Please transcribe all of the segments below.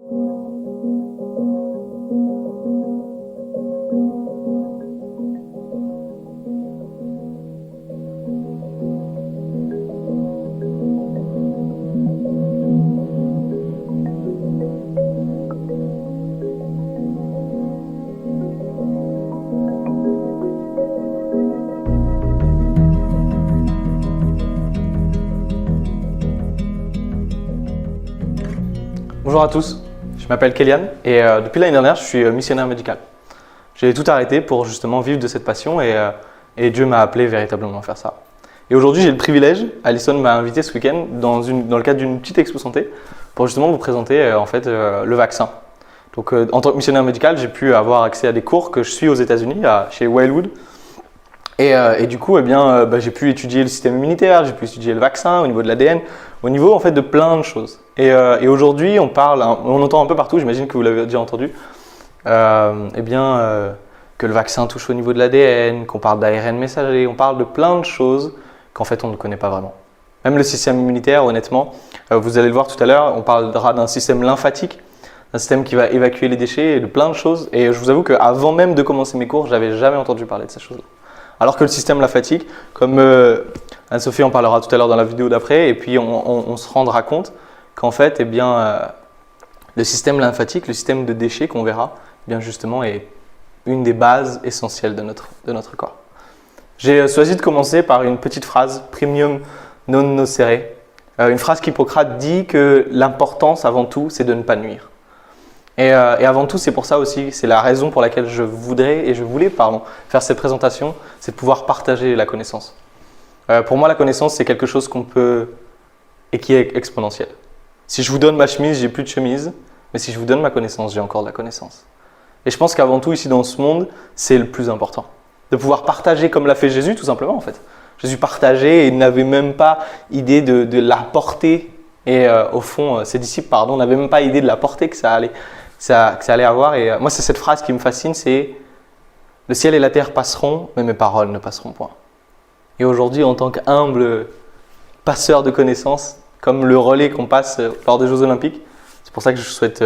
Bonjour à tous, je m'appelle Kélian et depuis l'année dernière je suis missionnaire médical. J'ai tout arrêté pour justement vivre de cette passion et Dieu m'a appelé véritablement à faire ça. Et aujourd'hui j'ai le privilège, Alison m'a invité ce week-end dans le cadre d'une petite expo santé pour justement vous présenter le vaccin. Donc en tant que missionnaire médical j'ai pu avoir accès à des cours que je suis aux États-Unis chez Wildwood. Et du coup, j'ai pu étudier le système immunitaire, j'ai pu étudier le vaccin au niveau de l'ADN, au niveau en fait de plein de choses. Et aujourd'hui, on entend un peu partout, j'imagine que vous l'avez déjà entendu, que le vaccin touche au niveau de l'ADN, qu'on parle d'ARN messager, on parle de plein de choses qu'en fait on ne connaît pas vraiment. Même le système immunitaire, honnêtement, vous allez le voir tout à l'heure, on parlera d'un système lymphatique, un système qui va évacuer les déchets et de plein de choses. Et je vous avoue qu'avant même de commencer mes cours, je n'avais jamais entendu parler de ces choses-là. Alors que le système lymphatique, comme Anne-Sophie en parlera tout à l'heure dans la vidéo d'après, et puis on se rendra compte qu'en fait, le système lymphatique, le système de déchets qu'on verra, bien justement, est une des bases essentielles de notre corps. J'ai choisi de commencer par une petite phrase, Primum non nocere, une phrase qu'Hippocrate dit que l'importance avant tout, c'est de ne pas nuire. Et avant tout, c'est pour ça aussi, c'est la raison pour laquelle je voulais faire cette présentation, c'est de pouvoir partager la connaissance. Pour moi, la connaissance, c'est quelque chose qu'on peut et qui est exponentiel. Si je vous donne ma chemise, j'ai plus de chemise, mais si je vous donne ma connaissance, j'ai encore de la connaissance. Et je pense qu'avant tout, ici dans ce monde, c'est le plus important. De pouvoir partager comme l'a fait Jésus, tout simplement en fait. Jésus partageait et n'avait même pas idée de la portée. Et au fond, ses disciples, n'avaient même pas idée de la portée que ça allait avoir. Et moi, c'est cette phrase qui me fascine, c'est « Le ciel et la terre passeront, mais mes paroles ne passeront point ». Et aujourd'hui, en tant qu'humble passeur de connaissances, comme le relais qu'on passe lors des Jeux Olympiques, c'est pour ça que je souhaite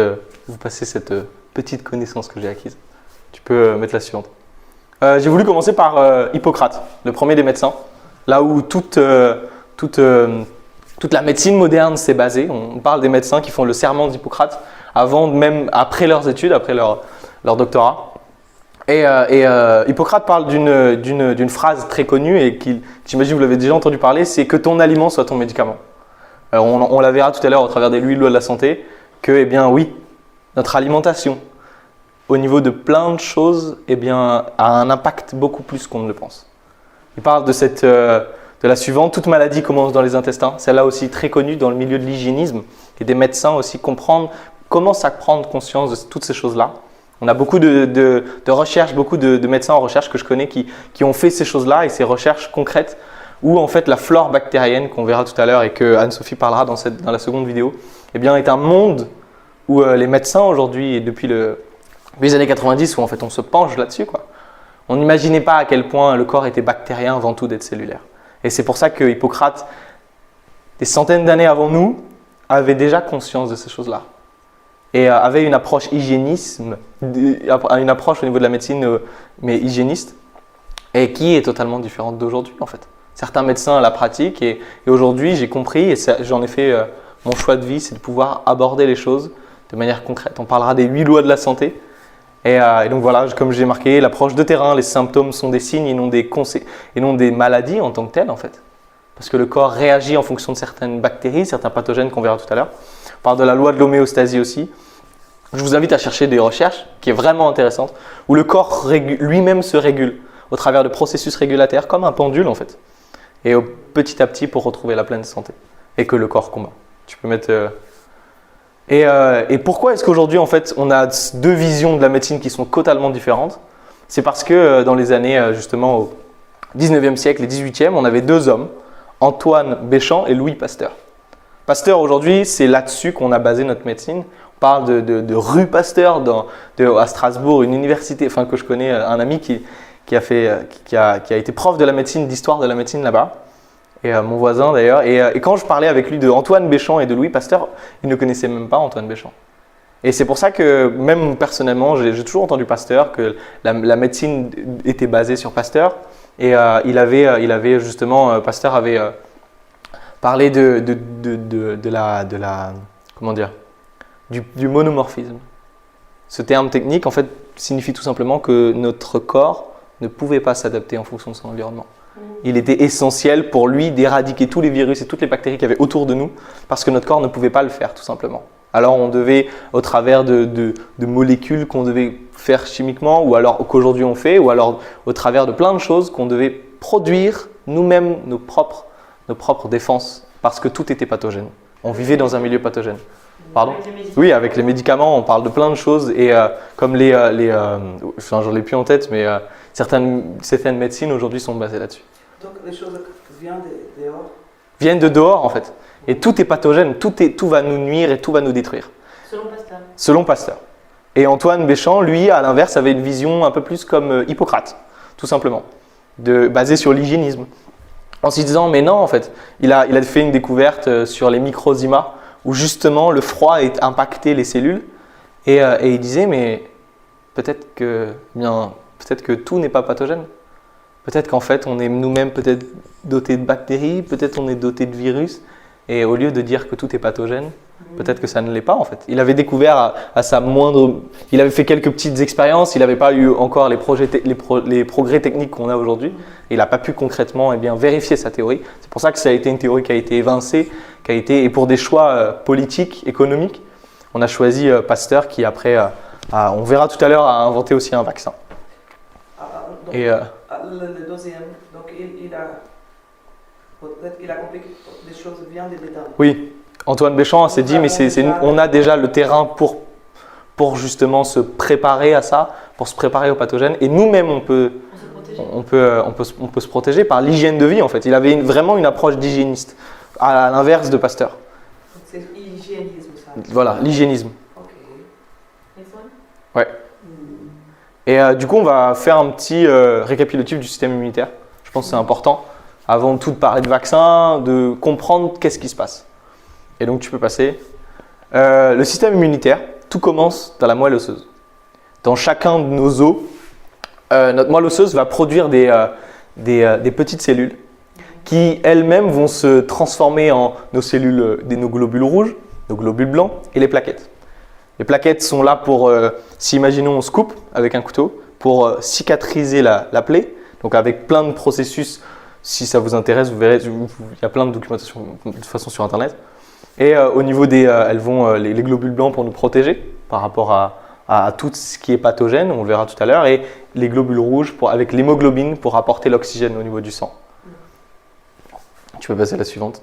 vous passer cette petite connaissance que j'ai acquise. Tu peux mettre la suivante. J'ai voulu commencer par Hippocrate, le premier des médecins, là où toute la médecine moderne s'est basée. On parle des médecins qui font le serment d'Hippocrate après leurs études, après leur doctorat. Et Hippocrate parle d'une phrase très connue et j'imagine que vous l'avez déjà entendu parler, c'est que ton aliment soit ton médicament. On la verra tout à l'heure au travers des huiles de la santé, que oui, notre alimentation, au niveau de plein de choses, a un impact beaucoup plus qu'on ne le pense. Il parle de la suivante, toute maladie commence dans les intestins, celle-là aussi très connue dans le milieu de l'hygiénisme, et des médecins aussi commencent à prendre conscience de toutes ces choses-là. On a beaucoup de recherches, beaucoup de médecins en recherche que je connais qui ont fait ces choses-là et ces recherches concrètes où en fait la flore bactérienne qu'on verra tout à l'heure et que Anne-Sophie parlera dans la seconde vidéo, est un monde où les médecins aujourd'hui et depuis les années 90 où en fait on se penche là-dessus quoi. On n'imaginait pas à quel point le corps était bactérien avant tout d'être cellulaire. Et c'est pour ça que Hippocrate, des centaines d'années avant nous, avait déjà conscience de ces choses-là. Et avait une approche une approche au niveau de la médecine, mais hygiéniste, et qui est totalement différente d'aujourd'hui en fait. Certains médecins la pratiquent et aujourd'hui j'ai compris, et j'en ai fait mon choix de vie, c'est de pouvoir aborder les choses de manière concrète. On parlera des 8 lois de la santé. Et donc voilà, comme j'ai marqué, l'approche de terrain, les symptômes sont des signes et non des maladies en tant que telles en fait. Parce que le corps réagit en fonction de certaines bactéries, certains pathogènes qu'on verra tout à l'heure. On parle de la loi de l'homéostasie aussi. Je vous invite à chercher des recherches qui est vraiment intéressante, où le corps lui-même se régule au travers de processus régulataires comme un pendule en fait. Et petit à petit pour retrouver la pleine santé et que le corps combat. Tu peux mettre… Et pourquoi est-ce qu'aujourd'hui en fait on a deux visions de la médecine qui sont totalement différentes? C'est parce que dans les années justement au 19e siècle et 18e, on avait deux hommes, Antoine Béchamp et Louis Pasteur. Pasteur aujourd'hui, c'est là-dessus qu'on a basé notre médecine. On parle de rue Pasteur à Strasbourg, une université, que je connais, un ami qui a été prof de la médecine, d'histoire de la médecine là-bas. Et mon voisin d'ailleurs. Et quand je parlais avec lui de Antoine Béchamp et de Louis Pasteur, il ne connaissait même pas Antoine Béchamp. Et c'est pour ça que même personnellement, j'ai toujours entendu Pasteur, que la médecine était basée sur Pasteur. Et Pasteur avait parlé comment dire, du monomorphisme. Ce terme technique, en fait, signifie tout simplement que notre corps ne pouvait pas s'adapter en fonction de son environnement. Il était essentiel pour lui d'éradiquer tous les virus et toutes les bactéries qu'il y avait autour de nous parce que notre corps ne pouvait pas le faire, tout simplement. Alors on devait, au travers de molécules qu'on devait faire chimiquement ou alors qu'aujourd'hui on fait, ou alors au travers de plein de choses qu'on devait produire nous-mêmes nos propres défenses parce que tout était pathogène. On vivait dans un milieu pathogène. Pardon ? Oui, avec les médicaments, on parle de plein de choses et comme j'en ai plus en tête, mais certaines médecines aujourd'hui sont basées là-dessus. Donc les choses viennent de dehors ? Viennent de dehors en fait. Et tout est pathogène, tout va nous nuire et tout va nous détruire. Selon Pasteur. Selon Pasteur. Et Antoine Béchamp, lui, à l'inverse, avait une vision un peu plus comme Hippocrate, tout simplement, basée sur l'hygiénisme. En se disant, mais non, en fait, il a fait une découverte sur les microzymas, où justement le froid a impacté les cellules. Et il disait, mais peut-être que tout n'est pas pathogène. Peut-être qu'en fait, on est nous-mêmes peut-être dotés de bactéries, peut-être on est dotés de virus. Et au lieu de dire que tout est pathogène, peut-être que ça ne l'est pas en fait. Il avait découvert il avait fait quelques petites expériences, il n'avait pas eu encore les progrès techniques qu'on a aujourd'hui. Il n'a pas pu concrètement vérifier sa théorie. C'est pour ça que ça a été une théorie qui a été évincée, et pour des choix politiques, économiques, on a choisi Pasteur qui après, on verra tout à l'heure, a inventé aussi un vaccin. Le deuxième, donc peut-être qu'il a compris que les choses viennent des détails. Oui, Antoine Béchamp s'est dit, mais on a déjà le terrain pour justement se préparer à ça, pour se préparer aux pathogènes. Et nous-mêmes, on peut se protéger par l'hygiène de vie en fait. Il avait vraiment une approche d'hygiéniste, à l'inverse de Pasteur. Donc c'est l'hygiénisme ça. Voilà, l'hygiénisme. Ok. Ouais. Et du coup, on va faire un petit récapitulatif du système immunitaire. Je pense que c'est important. Avant de tout de parler de vaccins, de comprendre qu'est-ce qui se passe. Et donc tu peux passer. Le système immunitaire, tout commence dans la moelle osseuse. Dans chacun de nos os, notre moelle osseuse va produire des petites cellules qui elles-mêmes vont se transformer en nos cellules, nos globules rouges, nos globules blancs et les plaquettes. Les plaquettes sont là pour, si imaginons on se coupe avec un couteau, pour cicatriser la plaie, donc avec plein de processus. Si ça vous intéresse, vous verrez, il y a plein de documentation de toute façon sur internet. Et au niveau elles vont les globules blancs pour nous protéger par rapport à tout ce qui est pathogène, on le verra tout à l'heure, et les globules rouges avec l'hémoglobine pour apporter l'oxygène au niveau du sang. Tu peux passer à la suivante.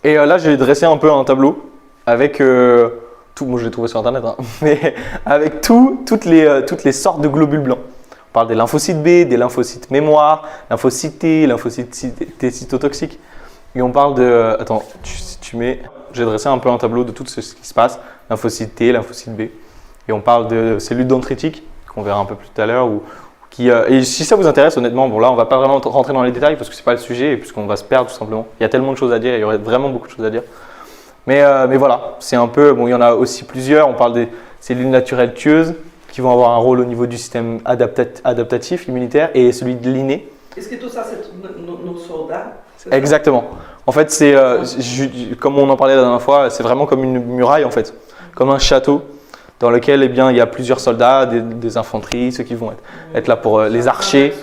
Et là, j'ai dressé un peu un tableau avec moi je l'ai trouvé sur internet, hein, mais avec toutes les sortes de globules blancs. On parle des lymphocytes B, des lymphocytes mémoire, lymphocytes T, lymphocytes T cytotoxiques. Et on parle de… Attends, j'ai dressé un peu un tableau de tout ce qui se passe. Lymphocyte T, lymphocyte B. Et on parle de cellules dendritiques, qu'on verra un peu plus tout à l'heure. Et si ça vous intéresse, honnêtement, bon là, on ne va pas vraiment rentrer dans les détails parce que ce n'est pas le sujet et puisqu'on va se perdre tout simplement. Il y a tellement de choses à dire, il y aurait vraiment beaucoup de choses à dire. Mais voilà, c'est un peu… Bon, il y en a aussi plusieurs. On parle des cellules naturelles tueuses, qui vont avoir un rôle au niveau du système adaptatif, immunitaire, et celui de l'inné. Est-ce que tout ça, c'est nos soldats ? Exactement. En fait, c'est comme on en parlait la dernière fois, c'est vraiment comme une muraille, en fait, comme un château dans lequel il y a plusieurs soldats, des infanteries, ceux qui vont être là pour les archers.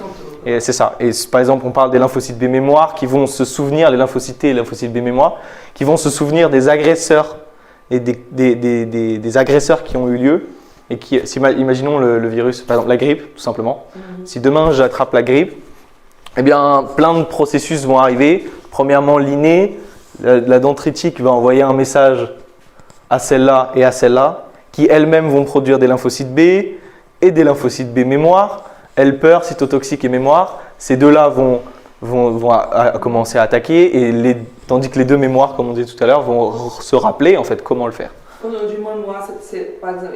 Et c'est ça. Et par exemple, on parle des lymphocytes B mémoire qui vont se souvenir, les lymphocytes T et les lymphocytes B mémoire, qui vont se souvenir des agresseurs et des agresseurs qui ont eu lieu. Et imaginons le virus, par exemple la grippe, tout simplement. Si demain j'attrape la grippe, eh bien plein de processus vont arriver. Premièrement, l'inné, la dendritique va envoyer un message à celle-là et à celle-là, qui elles-mêmes vont produire des lymphocytes B et des lymphocytes B mémoire, helper, cytotoxique et mémoire. Ces deux-là vont commencer à attaquer, tandis que les deux mémoires, comme on disait tout à l'heure, vont se rappeler en fait comment le faire. Quand on dit mémoire, c'est par exemple…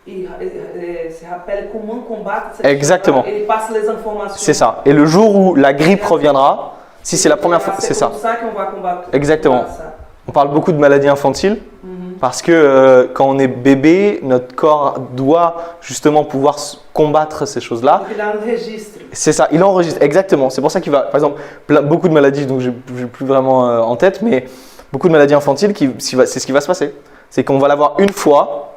Il se rappelle comment combattre cette Exactement. Et il passe les informations. C'est ça. Et le jour où la grippe reviendra, si c'est la première fois, c'est ça. C'est pour ça qu'on va combattre. Exactement. On parle beaucoup de maladies infantiles. Parce que quand on est bébé, notre corps doit justement pouvoir combattre ces choses-là. Donc, il enregistre. C'est ça, il enregistre, exactement. C'est pour ça qu'il va, par exemple, beaucoup de maladies, donc je n'ai plus vraiment en tête, mais beaucoup de maladies infantiles, c'est ce qui va se passer. C'est qu'on va l'avoir une fois,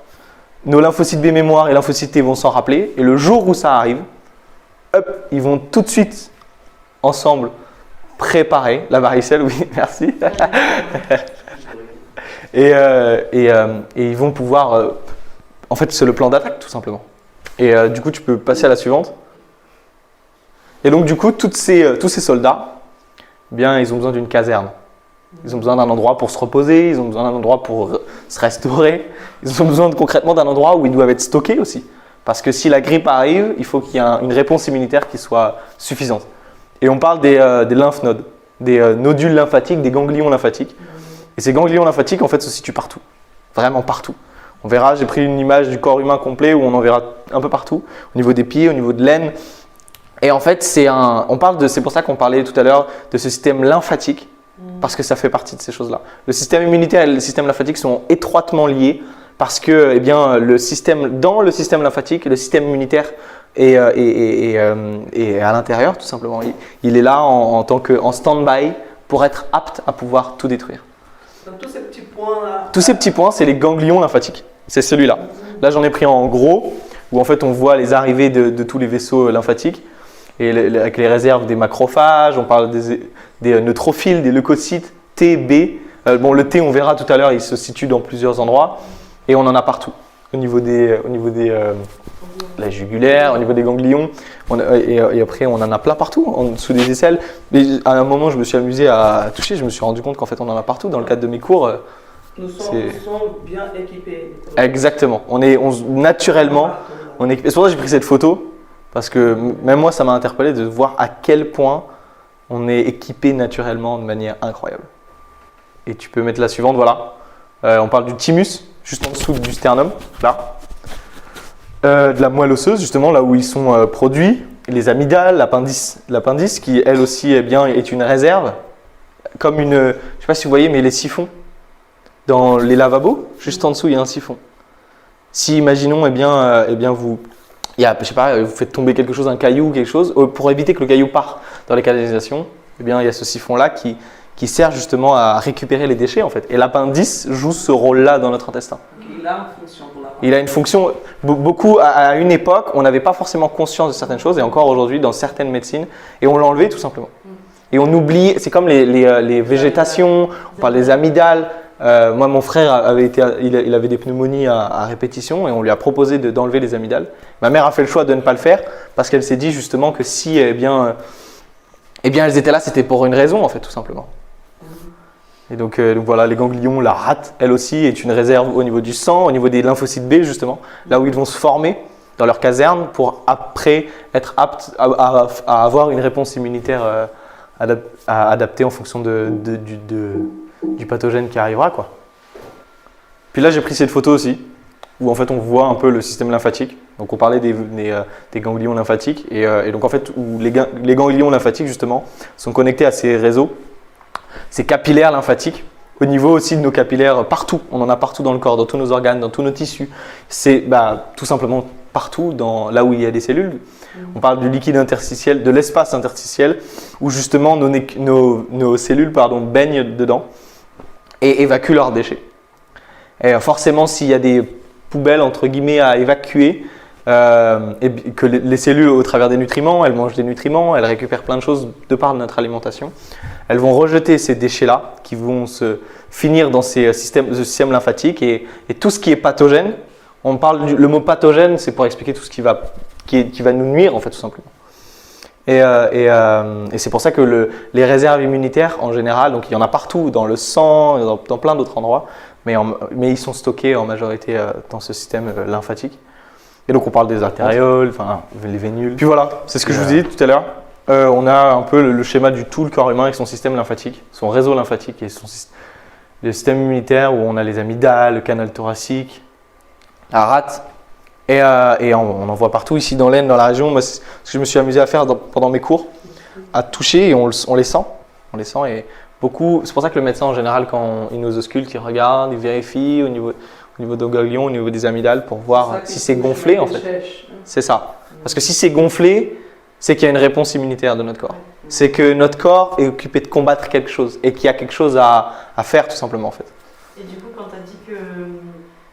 nos lymphocytes B mémoire et lymphocytes T vont s'en rappeler, et le jour où ça arrive, hop, ils vont tout de suite, ensemble, préparer la varicelle, oui, merci. et ils vont pouvoir, en fait, c'est le plan d'attaque, tout simplement. Et du coup, tu peux passer à la suivante. Et donc, du coup, tous ces soldats, eh bien, ils ont besoin d'une caserne. Ils ont besoin d'un endroit pour se reposer, ils ont besoin d'un endroit pour se restaurer, ils ont besoin concrètement d'un endroit où ils doivent être stockés aussi. Parce que si la grippe arrive, il faut qu'il y ait une réponse immunitaire qui soit suffisante. Et on parle des lymph nodes, des nodules lymphatiques, des ganglions lymphatiques. Et ces ganglions lymphatiques, en fait, se situent partout, vraiment partout. On verra, j'ai pris une image du corps humain complet où on en verra un peu partout, au niveau des pieds, au niveau de l'aine. Et en fait, c'est pour ça qu'on parlait tout à l'heure de ce système lymphatique, parce que ça fait partie de ces choses-là. Le système immunitaire et le système lymphatique sont étroitement liés parce que, eh bien, dans le système lymphatique, le système immunitaire est à l'intérieur, tout simplement. Il est là en stand-by pour être apte à pouvoir tout détruire. Donc, tous ces petits points-là. Tous ces petits points, c'est les ganglions lymphatiques. C'est celui-là. Là, j'en ai pris en gros, où en fait, on voit les arrivées de tous les vaisseaux lymphatiques. Et avec les réserves des macrophages, on parle des neutrophiles, des leucocytes, T, B. Le T, on verra tout à l'heure, il se situe dans plusieurs endroits. Et on en a partout. Au niveau la jugulaire, au niveau des ganglions. Et après, on en a plein partout, en dessous des aisselles. Mais à un moment, je me suis amusé à toucher. Je me suis rendu compte qu'en fait, on en a partout. Dans le cadre de mes cours, nous sommes bien équipés. Exactement. Naturellement, on est. C'est pour ça que j'ai pris cette photo. Parce que même moi, ça m'a interpellé de voir à quel point on est équipé naturellement de manière incroyable. Et tu peux mettre la suivante, voilà. On parle du thymus, juste en dessous du sternum, là. De la moelle osseuse, justement, là où ils sont produits. Les amygdales, l'appendice qui, elle aussi, est une réserve. Comme une, je ne sais pas si vous voyez, mais les siphons. Dans les lavabos, juste en dessous, il y a un siphon. Si, imaginons, vous faites tomber quelque chose, un caillou ou quelque chose, pour éviter que le caillou parte dans les canalisations, il y a ce siphon-là qui sert justement à récupérer les déchets en fait. Et l'appendice joue ce rôle-là dans notre intestin. Il a une fonction pour l'appendice. Il a une fonction, beaucoup, à une époque, on n'avait pas forcément conscience de certaines choses, et encore aujourd'hui dans certaines médecines, et on l'a enlevé tout simplement. Et on oublie, c'est comme les végétations, on parle des amygdales. Moi, mon frère il avait des pneumonies à répétition et on lui a proposé d'enlever les amygdales. Ma mère a fait le choix de ne pas le faire parce qu'elle s'est dit justement que si elles étaient là, c'était pour une raison en fait, tout simplement. Et donc voilà, les ganglions, la rate, elle aussi, est une réserve au niveau du sang, au niveau des lymphocytes B justement, là où ils vont se former dans leur caserne pour après être aptes à avoir une réponse immunitaire adaptée en fonction du pathogène qui arrivera, quoi. Puis là, j'ai pris cette photo aussi, où en fait on voit un peu le système lymphatique. Donc on parlait des ganglions lymphatiques, et donc en fait où les ganglions lymphatiques justement sont connectés à ces réseaux, ces capillaires lymphatiques, au niveau aussi de nos capillaires partout. On en a partout dans le corps, dans tous nos organes, dans tous nos tissus. C'est tout simplement partout, là où il y a des cellules. On parle du liquide interstitiel, de l'espace interstitiel, où justement nos cellules baignent dedans et évacuent leurs déchets. Et forcément, s'il y a des poubelles entre guillemets à évacuer, et que les cellules, au travers des nutriments, elles mangent des nutriments, elles récupèrent plein de choses de par notre alimentation, elles vont rejeter ces déchets-là qui vont se finir dans ce système lymphatique et tout ce qui est pathogène. On parle le mot pathogène, c'est pour expliquer tout ce qui va nous nuire en fait, tout simplement. Et c'est pour ça que les réserves immunitaires en général, donc il y en a partout, dans le sang, dans plein d'autres endroits, mais ils sont stockés en majorité dans ce système lymphatique. Et donc on parle des artérioles, les vénules. Puis voilà, c'est ce que je vous ai dit tout à l'heure. On a un peu le schéma du tout le corps humain avec son système lymphatique, son réseau lymphatique et le système immunitaire où on a les amygdales, le canal thoracique, la rate. Et on en voit partout ici dans l'aine, dans la région. Moi, ce que je me suis amusé à faire pendant mes cours, à toucher et on les sent. On les sent et beaucoup. C'est pour ça que le médecin en général, quand il nous ausculte, il regarde, il vérifie au niveau des ganglions, au niveau des amygdales pour voir si c'est gonflé en fait. C'est ça. Parce que si c'est gonflé, c'est qu'il y a une réponse immunitaire de notre corps. C'est que notre corps est occupé de combattre quelque chose et qu'il y a quelque chose à faire tout simplement en fait. Et du coup, quand tu as dit que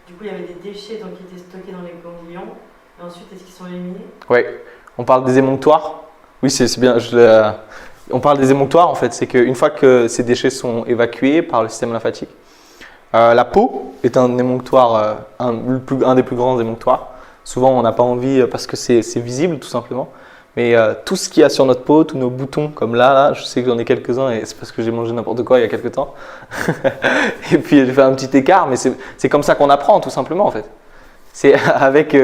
du coup, il y avait des déchets donc, qui étaient stockés dans les ganglions, et ensuite, est-ce qu'ils sont éliminés? Oui, on parle des émonctoires. Oui, c'est bien. On parle des émonctoires en fait. C'est qu'une fois que ces déchets sont évacués par le système lymphatique, la peau est un émonctoire, un des plus grands émonctoires. Souvent, on n'a pas envie parce que c'est visible tout simplement. Mais tout ce qu'il y a sur notre peau, tous nos boutons, comme là, je sais que j'en ai quelques-uns et c'est parce que j'ai mangé n'importe quoi il y a quelques temps. Et puis j'ai fait un petit écart, mais c'est comme ça qu'on apprend tout simplement en fait. C'est avec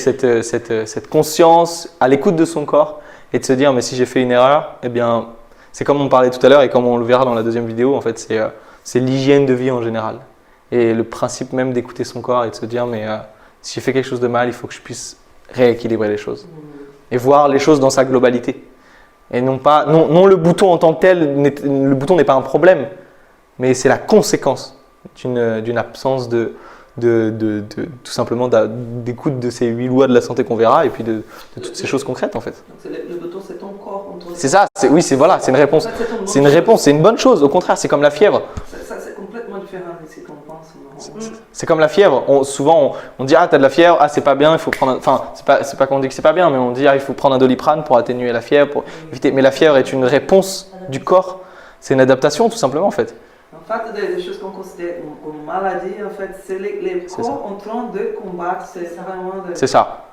cette conscience à l'écoute de son corps et de se dire mais si j'ai fait une erreur, eh bien c'est comme on parlait tout à l'heure et comme on le verra dans la deuxième vidéo, en fait c'est l'hygiène de vie en général. Et le principe même d'écouter son corps et de se dire mais si j'ai fait quelque chose de mal, il faut que je puisse rééquilibrer les choses. Et voir les choses dans sa globalité. Et non le bouton en tant que tel, le bouton n'est pas un problème, mais c'est la conséquence d'une absence tout simplement d'écoute de ces 8 lois de la santé qu'on verra et puis de toutes ces choses concrètes en fait. Donc le bouton, c'est ton corps. C'est ça, c'est une réponse. En fait, c'est une réponse, c'est une bonne chose, au contraire, c'est comme la fièvre. Ça, c'est complètement différent de ce qu'on pense. C'est comme la fièvre. Souvent, on dit ah t'as de la fièvre, ah c'est pas bien, il faut prendre. Enfin c'est pas qu'on dit que c'est pas bien, mais on dit ah il faut prendre un Doliprane pour atténuer la fièvre, pour éviter. Mais la fièvre est une réponse du corps. C'est une adaptation tout simplement en fait. En fait, des choses qu'on considère comme maladie, en fait, c'est les corps en train de combattre. C'est ça.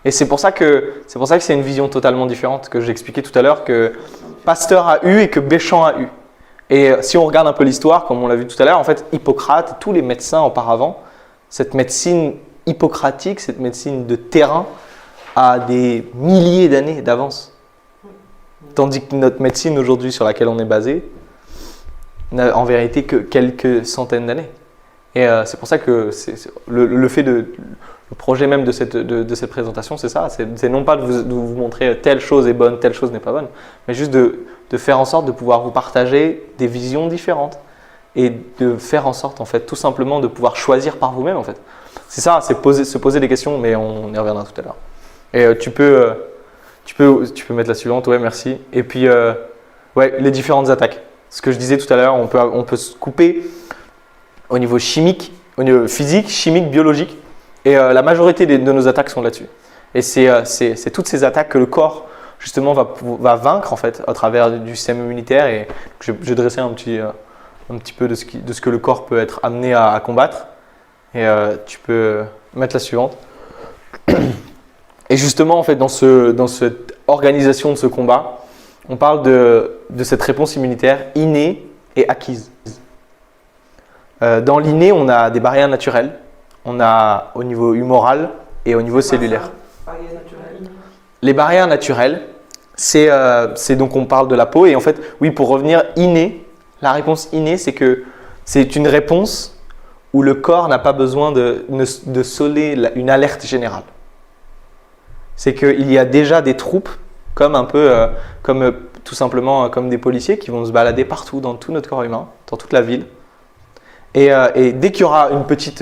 Et c'est pour ça que c'est une vision totalement différente que j'expliquais tout à l'heure que Pasteur a eu et que Béchamp a eu. Et si on regarde un peu l'histoire, comme on l'a vu tout à l'heure, en fait, Hippocrate, tous les médecins auparavant, cette médecine hippocratique, cette médecine de terrain, a des milliers d'années d'avance. Tandis que notre médecine aujourd'hui sur laquelle on est basé, n'a en vérité que quelques centaines d'années. Et c'est pour ça que le fait le projet même de cette présentation, c'est ça. C'est non pas de vous montrer telle chose est bonne, telle chose n'est pas bonne, mais juste de faire en sorte de pouvoir vous partager des visions différentes et de faire en sorte, en fait, tout simplement de pouvoir choisir par vous-même, en fait. C'est ça, c'est se poser des questions, mais on y reviendra tout à l'heure. Et tu peux mettre la suivante, ouais, merci. Et puis, ouais, les différentes attaques. Ce que je disais tout à l'heure, on peut se couper au niveau chimique, au niveau physique, chimique, biologique. Et la majorité de nos attaques sont là-dessus. Et c'est toutes ces attaques que le corps, justement, va vaincre en fait, à travers du système immunitaire. Et je dressais un petit peu de ce que le corps peut être amené à combattre. Et tu peux mettre la suivante. Et justement, en fait, dans cette organisation de ce combat, on parle de cette réponse immunitaire innée et acquise. Dans l'inné, on a des barrières naturelles. On a au niveau humoral et au niveau cellulaire. Les barrières naturelles, c'est donc on parle de la peau. Et en fait, oui, pour revenir inné, la réponse innée, c'est que c'est une réponse où le corps n'a pas besoin de sonner une alerte générale. C'est qu'il y a déjà des troupes, tout simplement comme des policiers qui vont se balader partout dans tout notre corps humain, dans toute la ville. Et dès qu'il y aura une petite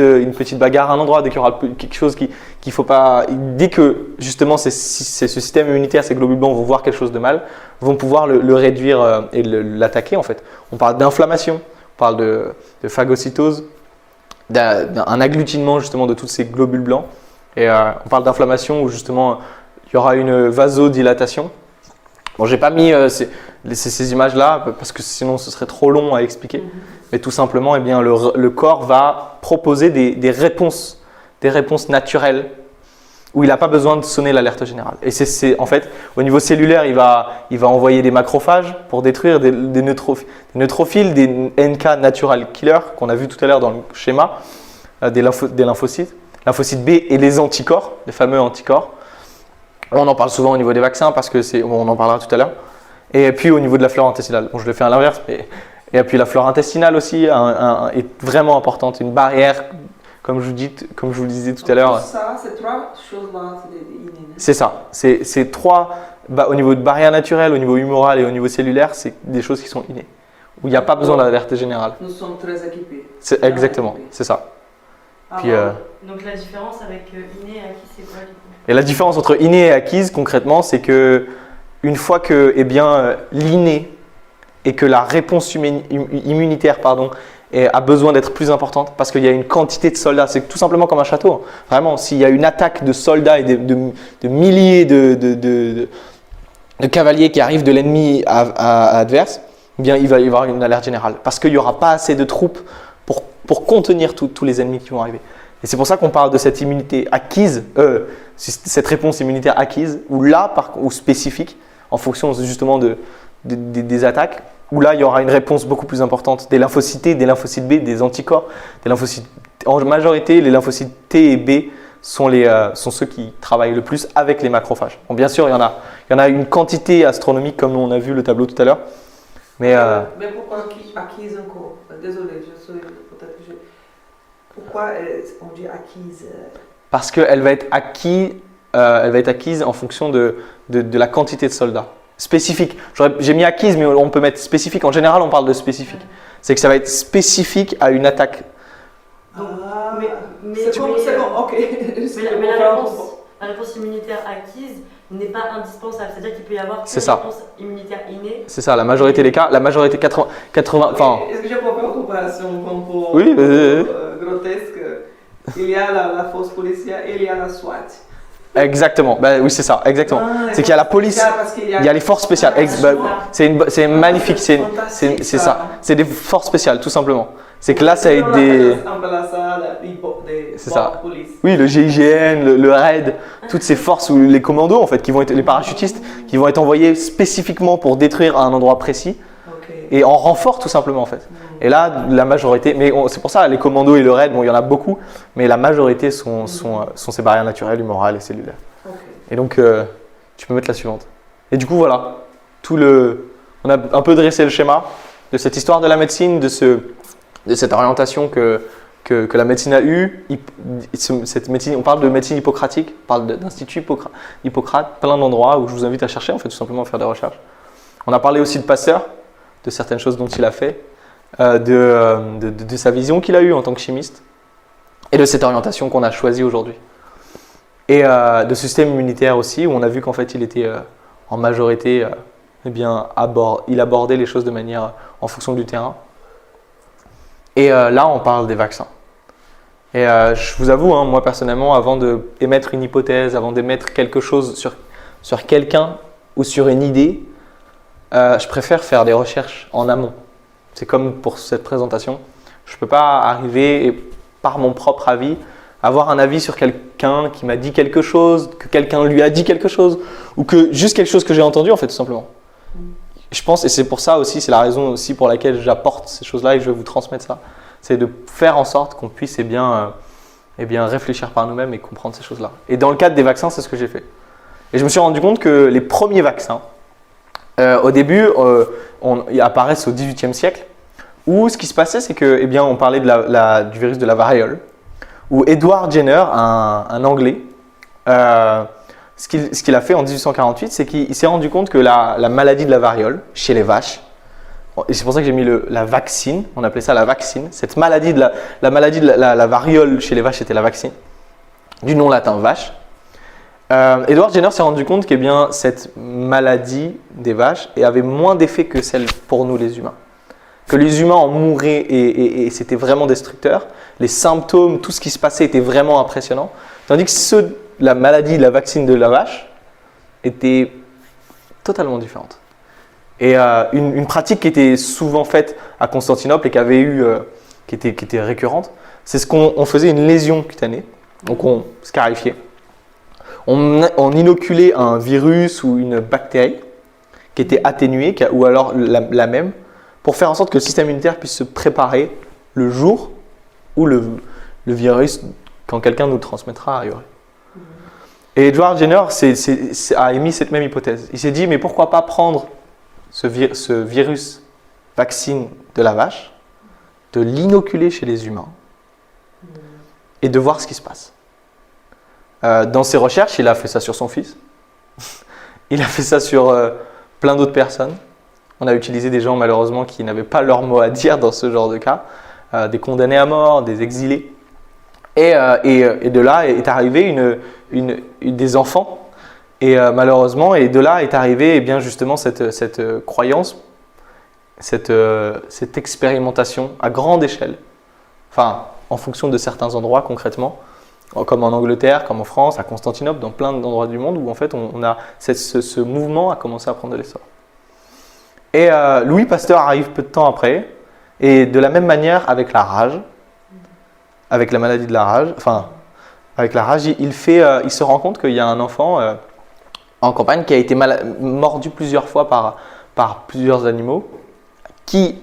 bagarre à un endroit, dès qu'il y aura quelque chose qu'il faut pas, dès que justement ce système immunitaire, ces globules blancs vont voir quelque chose de mal, vont pouvoir le réduire et l'attaquer en fait. On parle d'inflammation, on parle de phagocytose, d'un agglutinement justement de tous ces globules blancs. Et on parle d'inflammation où justement il y aura une vasodilatation. Bon, j'ai pas mis ces images-là parce que sinon ce serait trop long à expliquer. Mais tout simplement, eh bien, le corps va proposer des réponses naturelles où il n'a pas besoin de sonner l'alerte générale. Et en fait, au niveau cellulaire, il va envoyer des macrophages pour détruire des neutrophiles, des NK natural killers qu'on a vu tout à l'heure dans le schéma, des lymphocytes, lymphocytes B et les anticorps, les fameux anticorps. On en parle souvent au niveau des vaccins parce que on en parlera tout à l'heure. Et puis au niveau de la flore intestinale, bon, je le fais à l'inverse, mais et puis la flore intestinale aussi est vraiment importante, une barrière, comme je vous le disais tout à l'heure. Ça, ces trois choses-là, c'est ça. C'est trois, au niveau de barrière naturelle, au niveau humoral et au niveau cellulaire, c'est des choses qui sont innées. où il n'y a pas besoin d'alerte générale. Nous sommes très équipés. C'est exactement, c'est ça. Puis, Donc la différence avec inné et acquis, c'est quoi du coup? et la différence entre inné et acquise, concrètement, c'est que une fois que l'inné et que la réponse immunitaire a besoin d'être plus importante parce qu'il y a une quantité de soldats, c'est tout simplement comme un château. Vraiment, s'il y a une attaque de soldats et de milliers de cavaliers qui arrivent de l'ennemi adverse, eh bien, il va y avoir une alerte générale parce qu'il n'y aura pas assez de troupes pour contenir tous les ennemis qui vont arriver. Et c'est pour ça qu'on parle de cette immunité acquise, cette réponse immunitaire acquise, ou spécifique, en fonction justement des attaques, où là il y aura une réponse beaucoup plus importante des lymphocytes T, des lymphocytes B, des anticorps, des lymphocytes. En majorité, les lymphocytes T et B sont ceux qui travaillent le plus avec les macrophages. Bon, bien sûr, il y en a une quantité astronomique, comme on a vu le tableau tout à l'heure. Mais pourquoi acquise encore? Désolé, pourquoi on dit acquise? Parce qu'elle va être acquise en fonction de la quantité de soldats. Spécifique. J'ai mis acquise, mais on peut mettre spécifique. En général, on parle de spécifique. C'est que ça va être spécifique à une attaque. C'est bon, ok. Mais la réponse immunitaire acquise n'est pas indispensable. C'est-à-dire qu'il peut y avoir une réponse immunitaire innée. C'est ça, la majorité des cas. La majorité 80. Est-ce que je peux faire une comparaison un peu grotesque? Il y a la force policière et il y a la SWAT. Exactement, oui c'est ça, exactement. C'est qu'il y a la police, il y a les forces spéciales. C'est magnifique, c'est ça. C'est des forces spéciales, tout simplement. C'est que là, ça a été c'est ça. Oui, le GIGN, le RAID, toutes ces forces ou les commandos en fait, qui vont être les parachutistes, qui vont être envoyés spécifiquement pour détruire un endroit précis et en renfort tout simplement en fait. Et là, la majorité, mais c'est pour ça les commandos et le RAID, bon, il y en a beaucoup, mais la majorité sont ces barrières naturelles, humorales et cellulaires. Et donc, tu peux mettre la suivante. Et du coup, voilà, on a un peu dressé le schéma de cette histoire de la médecine, de cette orientation que la médecine a eue. Cette médecine, on parle de médecine hippocratique, on parle d'institut Hippocrate, plein d'endroits où je vous invite à chercher, en fait, tout simplement à faire des recherches. On a parlé aussi de Pasteur, de certaines choses dont il a fait, de sa vision qu'il a eue en tant que chimiste et de cette orientation qu'on a choisie aujourd'hui. Et de ce système immunitaire aussi, où on a vu qu'en fait il était en majorité, il abordait les choses de manière en fonction du terrain. Et là, on parle des vaccins. Et je vous avoue, moi personnellement, avant d'émettre une hypothèse, avant d'émettre quelque chose sur quelqu'un ou sur une idée, je préfère faire des recherches en amont. C'est comme pour cette présentation. Je ne peux pas arriver et par mon propre avis, avoir un avis sur quelqu'un qui m'a dit quelque chose, que quelqu'un lui a dit quelque chose, ou que juste quelque chose que j'ai entendu en fait tout simplement. Je pense, et c'est pour ça aussi, c'est la raison aussi pour laquelle j'apporte ces choses-là et que je vais vous transmettre ça, c'est de faire en sorte qu'on puisse réfléchir par nous-mêmes et comprendre ces choses-là. Et dans le cadre des vaccins, c'est ce que j'ai fait. Et je me suis rendu compte que les premiers vaccins, au début, ils apparaissent au XVIIIe siècle, où ce qui se passait, c'est que, on parlait du virus de la variole, où Edward Jenner, un Anglais, ce qu'il a fait en 1848, c'est qu'il s'est rendu compte que la maladie de la variole chez les vaches, et c'est pour ça que j'ai mis la vaccine, on appelait ça la vaccine, cette maladie la variole chez les vaches, c'était la vaccine, du nom latin vache. Edward Jenner s'est rendu compte que cette maladie des vaches avait moins d'effet que celle pour nous les humains. Que les humains en mouraient et c'était vraiment destructeur. Les symptômes, tout ce qui se passait était vraiment impressionnant. Tandis que la maladie de la vaccine de la vache était totalement différente. Et une pratique qui était souvent faite à Constantinople et qui était récurrente, c'est ce qu'on faisait une lésion cutanée. Donc on scarifiait. On inoculait un virus ou une bactérie qui était atténuée ou alors la même pour faire en sorte que le système immunitaire puisse se préparer le jour où le virus, quand quelqu'un nous le transmettra, arriverait. Et Edward Jenner a émis cette même hypothèse. Il s'est dit, mais pourquoi pas prendre ce virus vaccine de la vache, de l'inoculer chez les humains et de voir ce qui se passe. Dans ses recherches, il a fait ça sur son fils. Il a fait ça sur plein d'autres personnes. On a utilisé des gens malheureusement qui n'avaient pas leur mot à dire dans ce genre de cas, des condamnés à mort, des exilés. Et de là est arrivé des enfants. Et malheureusement, et de là est arrivée bien justement cette croyance, cette expérimentation à grande échelle. Enfin, en fonction de certains endroits concrètement, comme en Angleterre, comme en France, à Constantinople, dans plein d'endroits du monde où en fait on a ce mouvement a commencé à prendre de l'essor. Et Louis Pasteur arrive peu de temps après, et de la même manière avec la rage, avec la maladie de la rage, enfin avec la rage, il se rend compte qu'il y a un enfant en campagne qui a été mordu plusieurs fois par plusieurs animaux, que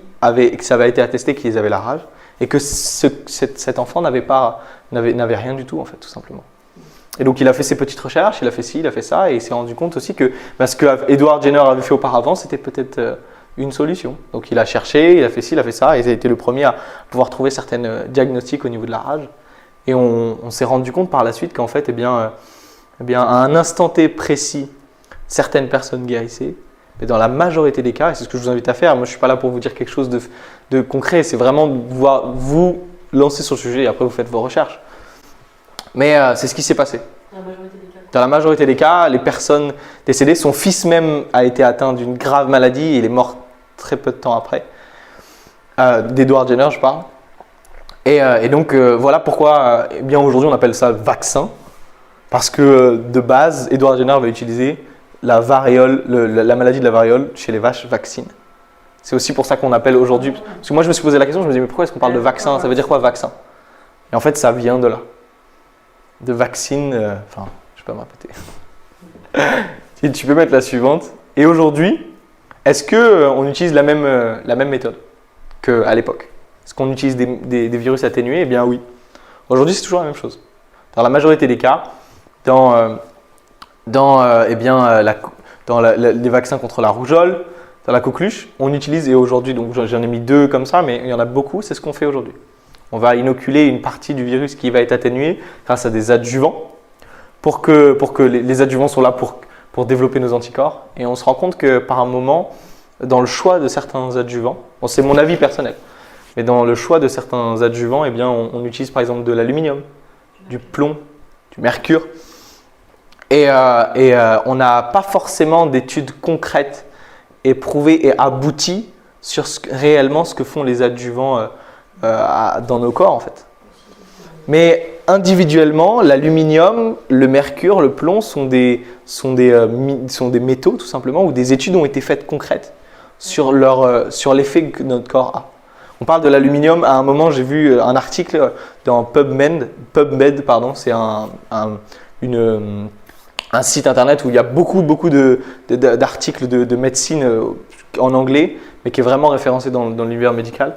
ça avait été attesté qu'ils avaient la rage, et que cet enfant n'avait rien du tout en fait, tout simplement. Et donc il a fait ses petites recherches, il a fait ci, il a fait ça, et il s'est rendu compte aussi que ce que Edward Jenner avait fait auparavant, c'était peut-être une solution. Donc il a cherché, il a fait ci, il a fait ça, et il a été le premier à pouvoir trouver certains diagnostics au niveau de la rage. Et on s'est rendu compte par la suite qu'en fait, à un instant T précis, certaines personnes guérissaient. Mais dans la majorité des cas, et c'est ce que je vous invite à faire, moi je ne suis pas là pour vous dire quelque chose de concret, c'est vraiment vous lancer sur le sujet et après vous faites vos recherches. Mais c'est ce qui s'est passé. Dans la majorité des cas, les personnes décédées, son fils même a été atteint d'une grave maladie et il est mort très peu de temps après. D'Edward Jenner, je parle. Et donc voilà pourquoi bien aujourd'hui on appelle ça vaccin. Parce que de base, Edward Jenner va utiliser la variole, la maladie de la variole chez les vaches vaccine. C'est aussi pour ça qu'on appelle aujourd'hui. Parce que moi je me suis posé la question, je me dis mais pourquoi est-ce qu'on parle de vaccin? Ça veut dire quoi vaccin? Et en fait ça vient de là. De vaccine, enfin je peux me répéter. Tu peux mettre la suivante. Et aujourd'hui, est-ce qu'on utilise la même méthode qu'à l'époque? Est-ce qu'on utilise des virus atténués? Eh bien oui. Aujourd'hui c'est toujours la même chose. Dans la majorité des cas, dans les vaccins contre la rougeole, dans la coqueluche, on utilise, et aujourd'hui, donc j'en ai mis 2 comme ça, mais il y en a beaucoup, c'est ce qu'on fait aujourd'hui. On va inoculer une partie du virus qui va être atténuée grâce à des adjuvants, pour que les adjuvants sont là pour développer nos anticorps. Et on se rend compte que par un moment, dans le choix de certains adjuvants, bon, c'est mon avis personnel, mais dans le choix de certains adjuvants, eh bien, on utilise par exemple de l'aluminium, du plomb, du mercure. Et on n'a pas forcément d'études concrètes et prouvées et abouties sur réellement ce que font les adjuvants dans nos corps en fait. Mais individuellement, l'aluminium, le mercure, le plomb sont des métaux tout simplement, où des études ont été faites concrètes sur l'effet que notre corps a. On parle de l'aluminium, à un moment j'ai vu un article dans PubMed, c'est un site internet où il y a beaucoup d'articles de médecine en anglais, mais qui est vraiment référencé dans l'univers médical.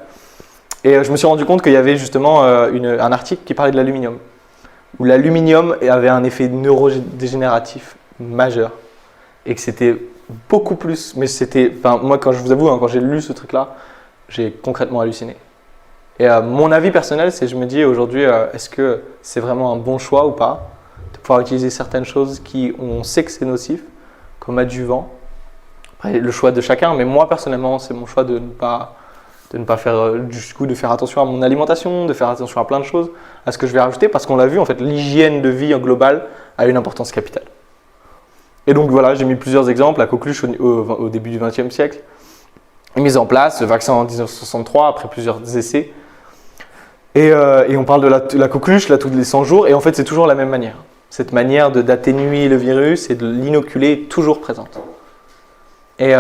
Et je me suis rendu compte qu'il y avait justement un article qui parlait de l'aluminium, où l'aluminium avait un effet neurodégénératif majeur, et que c'était beaucoup plus, mais moi quand je vous avoue, quand j'ai lu ce truc-là, j'ai concrètement halluciné. Et mon avis personnel, c'est je me dis aujourd'hui, est-ce que c'est vraiment un bon choix ou pas de pouvoir utiliser certaines choses on sait que c'est nocif, comme adjuvant. Après, le choix de chacun, mais moi personnellement, c'est mon choix de ne pas faire, de faire attention à mon alimentation, de faire attention à plein de choses, à ce que je vais rajouter, parce qu'on l'a vu, en fait, l'hygiène de vie en global a une importance capitale. Et donc voilà, j'ai mis plusieurs exemples. La coqueluche au début du XXe siècle est mise en place, le vaccin en 1963, après plusieurs essais. Et on parle de la coqueluche, là, tous les 100 jours, et en fait, c'est toujours la même manière. Cette manière d'atténuer le virus et de l'inoculer est toujours présente. Et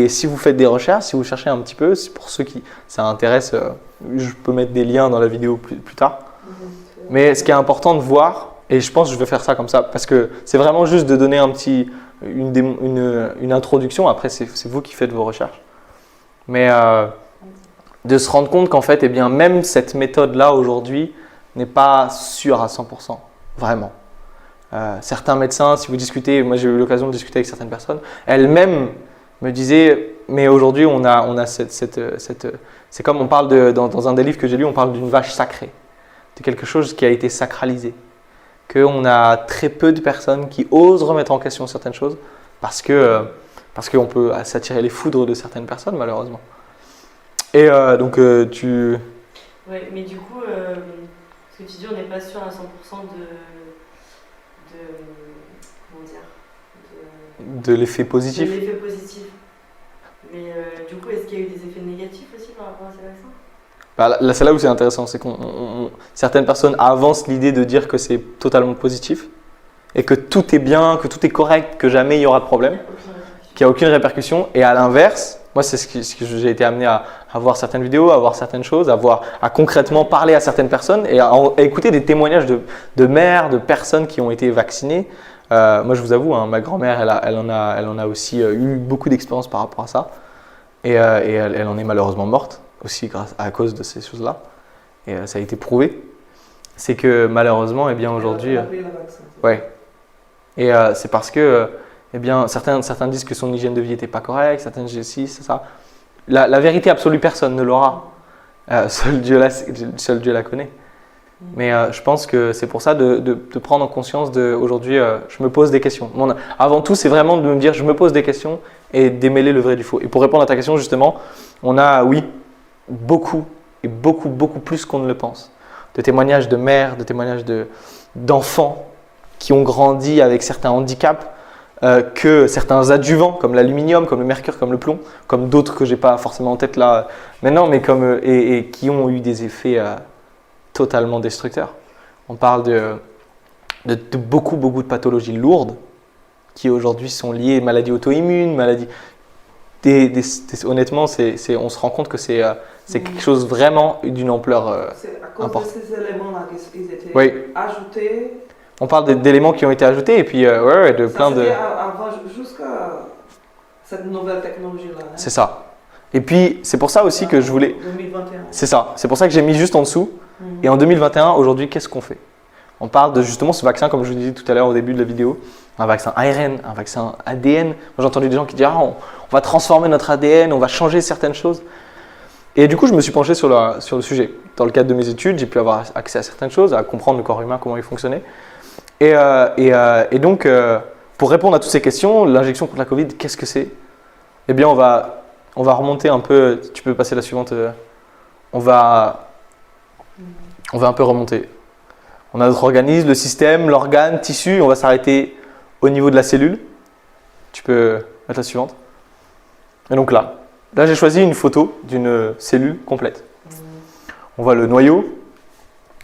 si vous faites des recherches, si vous cherchez un petit peu, pour ceux qui ça intéresse, je peux mettre des liens dans la vidéo plus tard. Mais ce qui est important de voir, et je pense que je vais faire ça comme ça, parce que c'est vraiment juste de donner une introduction, après c'est vous qui faites vos recherches. Mais de se rendre compte qu'en fait, eh bien, même cette méthode-là aujourd'hui n'est pas sûre à 100%, vraiment. Certains médecins, si vous discutez, moi j'ai eu l'occasion de discuter avec certaines personnes, elles-mêmes me disaient, mais aujourd'hui on a c'est comme on parle dans un des livres que j'ai lu, on parle d'une vache sacrée, de quelque chose qui a été sacralisé, qu'on a très peu de personnes qui osent remettre en question certaines choses parce que parce qu'on peut s'attirer les foudres de certaines personnes, malheureusement. Et donc, tu... Oui, mais du coup, ce que tu dis, on n'est pas sûr à 100% comment dire, de l'effet positif. De l'effet positif. Mais du coup, est-ce qu'il y a eu des effets négatifs aussi par rapport à ces vaccins? Bah, là, c'est là où c'est intéressant, c'est certaines personnes avancent l'idée de dire que c'est totalement positif et que tout est bien, que tout est correct, que jamais il y aura de problème, qu'il n'y a aucune répercussion. Et à l'inverse, moi, c'est ce que j'ai été amené à voir certaines vidéos, à voir certaines choses, à concrètement parler à certaines personnes et à écouter des témoignages de mères, de personnes qui ont été vaccinées. Moi, je vous avoue, hein, ma grand-mère, elle en a aussi eu beaucoup d'expérience par rapport à ça. Et elle en est malheureusement morte aussi à cause de ces choses-là. Et ça a été prouvé. C'est que malheureusement, eh bien aujourd'hui... ouais. Et c'est parce que eh bien, certains disent que son hygiène de vie n'était pas correcte, certains disent si, c'est ça. La vérité absolue, personne ne l'aura. Seul Dieu la connaît. Mais je pense que c'est pour ça de prendre en conscience aujourd'hui, je me pose des questions. Avant tout, c'est vraiment de me dire, je me pose des questions et démêler le vrai du faux. Et pour répondre à ta question, justement, on a, oui, beaucoup plus qu'on ne le pense. De témoignages de mères, de témoignages d'enfants qui ont grandi avec certains handicaps, que certains adjuvants comme l'aluminium, comme le mercure, comme le plomb, comme d'autres que je n'ai pas forcément en tête là maintenant, mais et qui ont eu des effets totalement destructeurs. On parle de beaucoup de pathologies lourdes qui aujourd'hui sont liées à maladies auto-immunes, maladies... honnêtement, on se rend compte que c'est quelque chose vraiment d'une ampleur c'est à cause importante. de ces éléments-là qu'ils étaient Oui. ajoutés. On parle d'éléments qui ont été ajoutés et puis de plein de... avant, jusqu'à cette nouvelle technologie-là. Hein. C'est ça. Et puis, c'est pour ça aussi que je voulais... 2021. C'est ça. C'est pour ça que j'ai mis juste en dessous. Et en 2021, aujourd'hui, qu'est-ce qu'on fait? On parle de justement ce vaccin, comme je vous disais tout à l'heure au début de la vidéo, un vaccin ARN, un vaccin ADN. Moi, j'ai entendu des gens qui disent « on va transformer notre ADN, on va changer certaines choses ». Et du coup, je me suis penché sur le sujet. Dans le cadre de mes études, j'ai pu avoir accès à certaines choses, à comprendre le corps humain, comment il fonctionnait. Et donc, pour répondre à toutes ces questions, l'injection contre la Covid, qu'est-ce que c'est? Eh bien, on va remonter un peu. Tu peux passer la suivante. On va un peu remonter. On a notre organisme, le système, l'organe, tissu. On va s'arrêter au niveau de la cellule. Tu peux mettre la suivante. Et donc là j'ai choisi une photo d'une cellule complète. On voit le noyau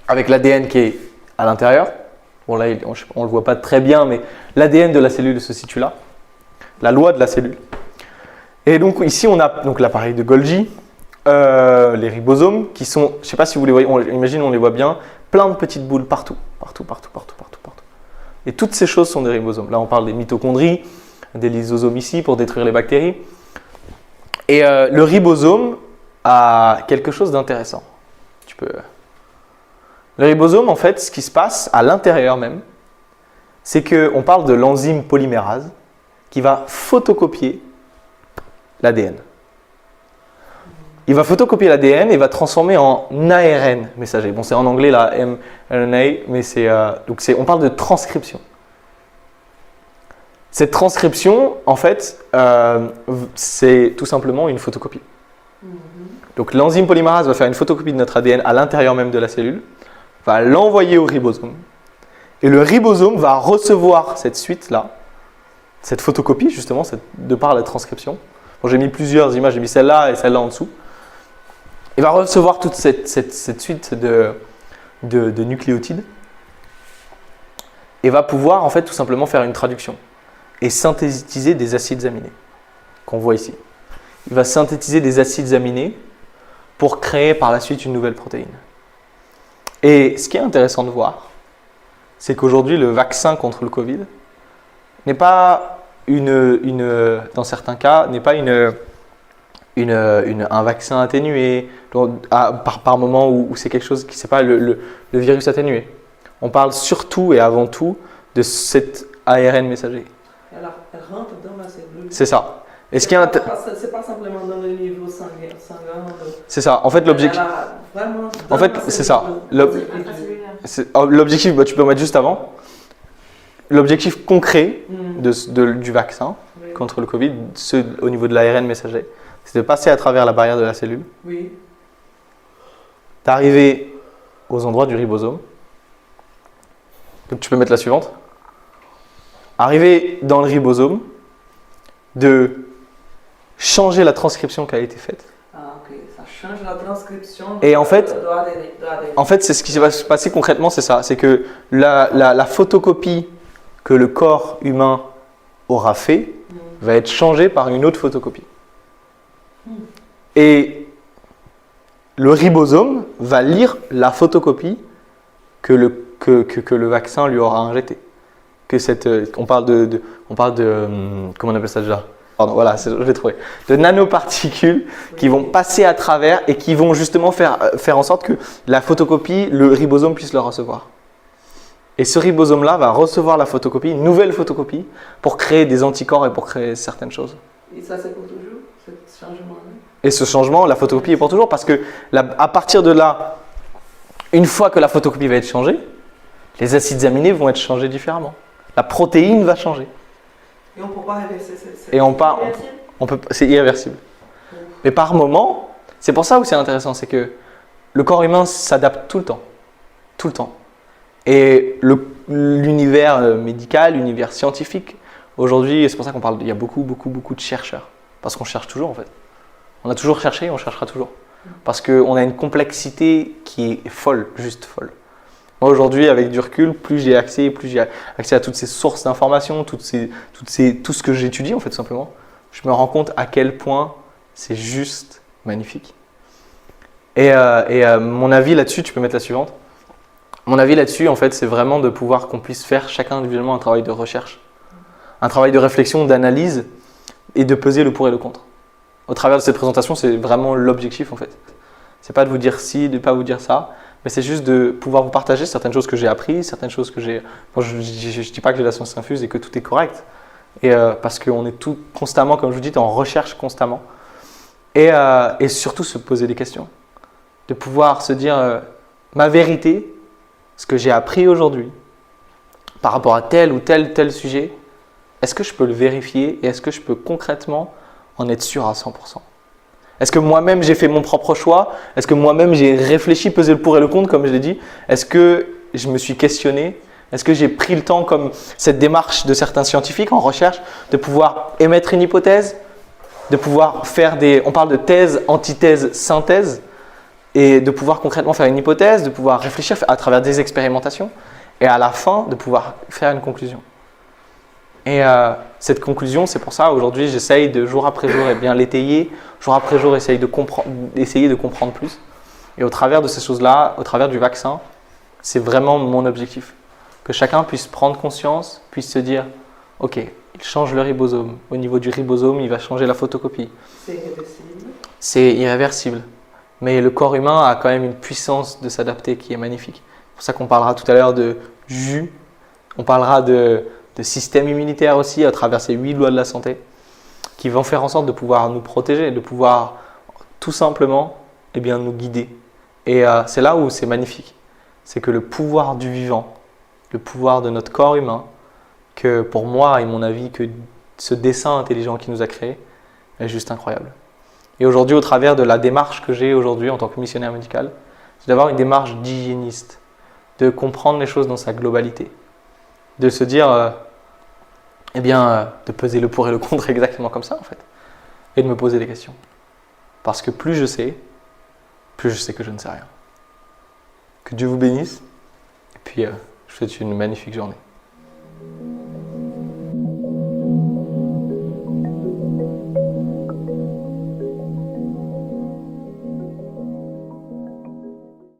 avec l'ADN qui est à l'intérieur. Bon là, on ne le voit pas très bien, mais l'ADN de la cellule se situe là. La loi de la cellule. Et donc ici, on a l'appareil de Golgi, les ribosomes qui sont, je ne sais pas si vous les voyez, imagine on les voit bien, plein de petites boules partout. Et toutes ces choses sont des ribosomes. Là, on parle des mitochondries, des lysosomes ici pour détruire les bactéries. Et le ribosome a quelque chose d'intéressant. Le ribosome, en fait, ce qui se passe à l'intérieur même, c'est qu'on parle de l'enzyme polymérase qui va photocopier l'ADN. Il va photocopier l'ADN et va transformer en ARN messager. Bon, c'est en anglais la mRNA, mais on parle de transcription. Cette transcription, en fait, c'est tout simplement une photocopie. Donc l'enzyme polymérase va faire une photocopie de notre ADN à l'intérieur même de la cellule, va l'envoyer au ribosome. Et le ribosome va recevoir cette suite-là, cette photocopie justement, de par la transcription. Bon, j'ai mis plusieurs images, j'ai mis celle-là et celle-là en dessous. Il va recevoir toute cette suite de nucléotides et va pouvoir en fait tout simplement faire une traduction et synthétiser des acides aminés qu'on voit ici. Il va synthétiser des acides aminés pour créer par la suite une nouvelle protéine. Et ce qui est intéressant de voir, c'est qu'aujourd'hui, le vaccin contre le Covid n'est pas dans certains cas, n'est pas un vaccin atténué, par moment où c'est quelque chose qui n'est pas le virus atténué. On parle surtout et avant tout de cet ARN messager. Elle rentre dans la cellule. C'est ça. Et c'est pas simplement dans le niveau sanguin. C'est ça. En fait, l'objectif. En fait, c'est ça. L'objectif, tu peux en mettre juste avant. L'objectif concret du vaccin contre le Covid, ceux au niveau de l'ARN messager, c'est de passer à travers la barrière de la cellule, Oui. d'arriver aux endroits du ribosome. Donc tu peux mettre la suivante. Arriver dans le ribosome, de changer la transcription qui a été faite. Ah, ok. Ça change la transcription Et en fait, de l'ADN. En fait, c'est ce qui va se passer concrètement, c'est ça. C'est que la photocopie que le corps humain aura fait va être changée par une autre photocopie. Et le ribosome va lire la photocopie que le vaccin lui aura injectée. On parle de comment on appelle ça déjà? Pardon, voilà, je l'ai trouvé. De nanoparticules qui vont passer à travers et qui vont justement faire en sorte que la photocopie, le ribosome puisse le recevoir. Et ce ribosome-là va recevoir la photocopie, une nouvelle photocopie, pour créer des anticorps et pour créer certaines choses. Et ça, c'est pour toujours, ce changement-là? Et ce changement, la photocopie est pour toujours, parce que à partir de là, une fois que la photocopie va être changée, les acides aminés vont être changés différemment. La protéine va changer. Et on ne peut pas réverser cette... Et c'est irréversible. Mais par moment, c'est pour ça où c'est intéressant, c'est que le corps humain s'adapte tout le temps. Tout le temps. Et l'univers médical, l'univers scientifique, aujourd'hui, c'est pour ça qu'on parle, il y a beaucoup de chercheurs. Parce qu'on cherche toujours en fait. On a toujours cherché et on cherchera toujours. Parce qu'on a une complexité qui est folle, juste folle. Moi aujourd'hui, avec du recul, plus j'ai accès à toutes ces sources d'informations, tout ce que j'étudie en fait simplement, je me rends compte à quel point c'est juste magnifique. Et mon avis là-dessus, tu peux mettre la suivante. Mon avis là-dessus, en fait, c'est vraiment de pouvoir qu'on puisse faire chacun individuellement un travail de recherche, un travail de réflexion, d'analyse et de peser le pour et le contre. Au travers de cette présentation, c'est vraiment l'objectif en fait. C'est pas de vous dire ci, de pas vous dire ça. Mais c'est juste de pouvoir vous partager certaines choses que j'ai apprises, certaines choses que j'ai... Bon, je ne dis pas que j'ai la science infuse et que tout est correct. Parce qu'on est tout constamment, comme je vous dis, en recherche constamment. Et surtout se poser des questions. De pouvoir se dire ma vérité, ce que j'ai appris aujourd'hui, par rapport à tel ou tel sujet, est-ce que je peux le vérifier et est-ce que je peux concrètement en être sûr à 100%? Est-ce que moi-même j'ai fait mon propre choix? Est-ce que moi-même j'ai réfléchi, pesé le pour et le contre comme je l'ai dit? Est-ce que je me suis questionné? Est-ce que j'ai pris le temps, comme cette démarche de certains scientifiques en recherche, de pouvoir émettre une hypothèse, de pouvoir faire on parle de thèse, antithèse, synthèse, et de pouvoir concrètement faire une hypothèse, de pouvoir réfléchir à travers des expérimentations, et à la fin de pouvoir faire une conclusion. Et cette conclusion, c'est pour ça aujourd'hui j'essaye de jour après jour bien l'étayer, jour après jour essayer de comprendre plus. Et au travers de ces choses-là, au travers du vaccin, c'est vraiment mon objectif. Que chacun puisse prendre conscience, puisse se dire ok, il change le ribosome. Au niveau du ribosome, il va changer la photocopie. C'est irréversible. C'est irréversible. Mais le corps humain a quand même une puissance de s'adapter qui est magnifique. C'est pour ça qu'on parlera tout à l'heure de jus, on parlera de système immunitaire aussi à travers ces 8 lois de la santé qui vont faire en sorte de pouvoir nous protéger, de pouvoir tout simplement nous guider. Et c'est là où c'est magnifique. C'est que le pouvoir du vivant, le pouvoir de notre corps humain, que pour moi et mon avis, que ce dessin intelligent qui nous a créé est juste incroyable. Et aujourd'hui, au travers de la démarche que j'ai aujourd'hui en tant que missionnaire médical, c'est d'avoir une démarche d'hygiéniste, de comprendre les choses dans sa globalité, de se dire de peser le pour et le contre exactement comme ça en fait, et de me poser des questions. Parce que plus je sais que je ne sais rien. Que Dieu vous bénisse, et puis je vous souhaite une magnifique journée.